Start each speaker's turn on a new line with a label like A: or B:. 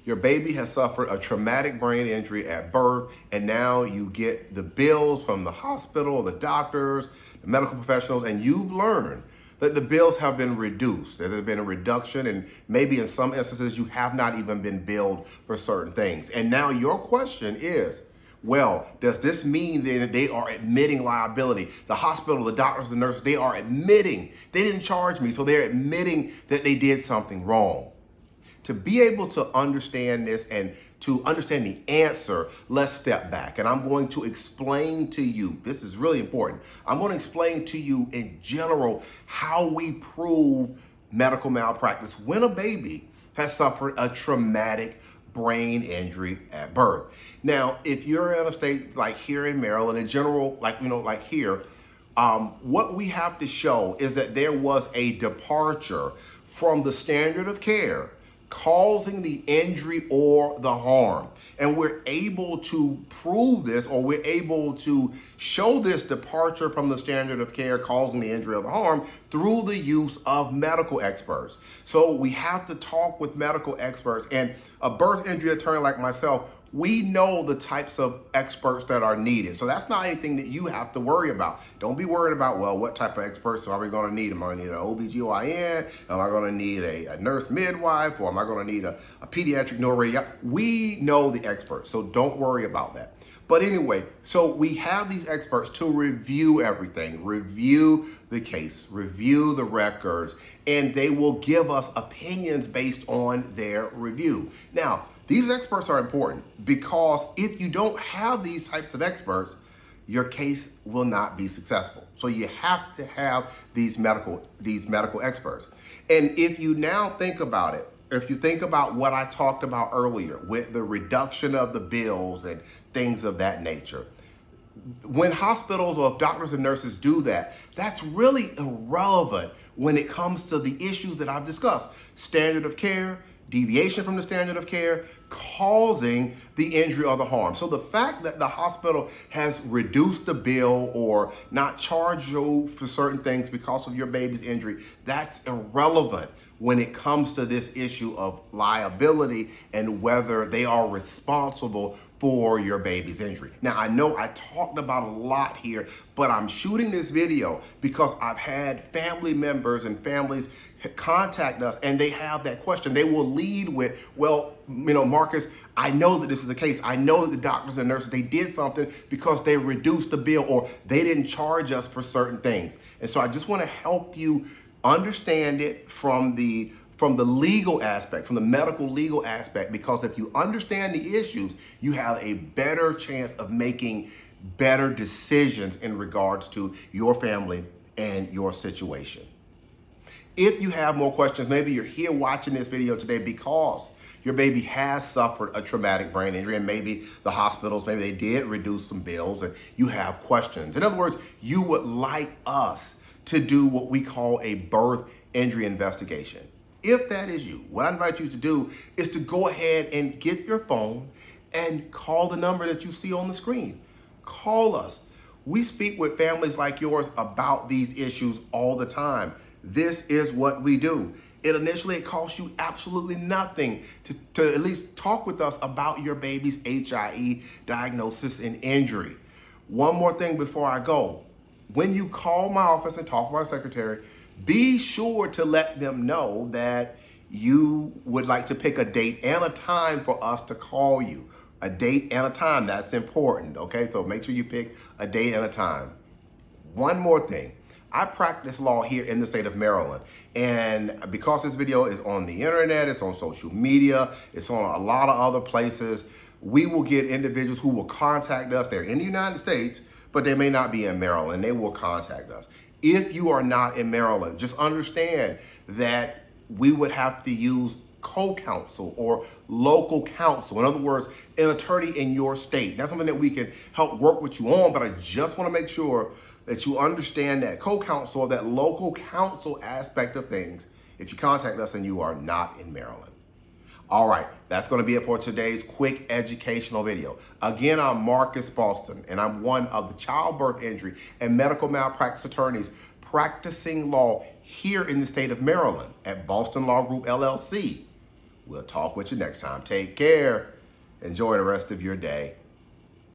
A: Your baby has suffered a traumatic brain injury at birth, and now you get the bills from the hospital, the doctors, the medical professionals, and you've learned that the bills have been reduced. There's been a reduction, and maybe in some instances you have not even been billed for certain things. And now your question is, well, does this mean that they are admitting liability? The hospital, the doctors, the nurses, they are admitting they didn't charge me, so they're admitting that they did something wrong. To be able to understand this and to understand the answer, let's step back. And I'm going to explain to you, this is really important. I'm going to explain to you in general how we prove medical malpractice when a baby has suffered a traumatic brain injury at birth. Now, if you're in a state like here in Maryland, in general, like here, what we have to show is that there was a departure from the standard of care causing the injury or the harm. And we're able to prove this, or we're able to show this departure from the standard of care causing the injury or the harm through the use of medical experts. So we have to talk with medical experts, and a birth injury attorney like myself, we know the types of experts that are needed. So that's not anything that you have to worry about. Don't be worried about, well, what type of experts are we going to need? Am I going to need an OBGYN? Am I going to need a nurse midwife? Or am I going to need a pediatric neuroradiologist? We know the experts, so don't worry about that. But anyway, so we have these experts to review everything, review the case, review the records, and they will give us opinions based on their review. Now, these experts are important because if you don't have these types of experts, your case will not be successful. So you have to have these medical experts. And if you now think about it, if you think about what I talked about earlier with the reduction of the bills and things of that nature, when hospitals or if doctors and nurses do that, that's really irrelevant when it comes to the issues that I've discussed. Standard of care, deviation from the standard of care, causing the injury or the harm. So the fact that the hospital has reduced the bill or not charged you for certain things because of your baby's injury, that's irrelevant when it comes to this issue of liability and whether they are responsible for your baby's injury. Now, I know I talked about a lot here, but I'm shooting this video because I've had family members and families contact us and they have that question. They will lead with, well, Marcus, I know that this is the case. I know that the doctors and nurses, they did something because they reduced the bill or they didn't charge us for certain things. And so I just want to help you understand it from the legal aspect, from the medical legal aspect, because if you understand the issues, you have a better chance of making better decisions in regards to your family and your situation. If you have more questions, maybe you're here watching this video today because your baby has suffered a traumatic brain injury and maybe the hospitals, maybe they did reduce some bills and you have questions. In other words, you would like us to do what we call a birth injury investigation. If that is you, what I invite you to do is to go ahead and get your phone and call the number that you see on the screen. Call us. We speak with families like yours about these issues all the time. This is what we do. It costs you absolutely nothing to at least talk with us about your baby's HIE diagnosis and injury. One more thing before I go. When you call my office and talk with our secretary, be sure to let them know that you would like to pick a date and a time for us to call you. A date and a time, that's important, okay? So make sure you pick a date and a time. One more thing. I practice law here in the state of Maryland. And because this video is on the internet, it's on social media, it's on a lot of other places, we will get individuals who will contact us. They're in the United States, but they may not be in Maryland. They will contact us. If you are not in Maryland, just understand that we would have to use co-counsel or local counsel. In other words, an attorney in your state. That's something that we can help work with you on, but I just want to make sure that you understand that co-counsel or that local counsel aspect of things if you contact us and you are not in Maryland. All right, that's going to be it for today's quick educational video. Again, I'm Marcus Boston, and I'm one of the childbirth injury and medical malpractice attorneys practicing law here in the state of Maryland at Boston Law Group, LLC. We'll talk with you next time. Take care. Enjoy the rest of your day.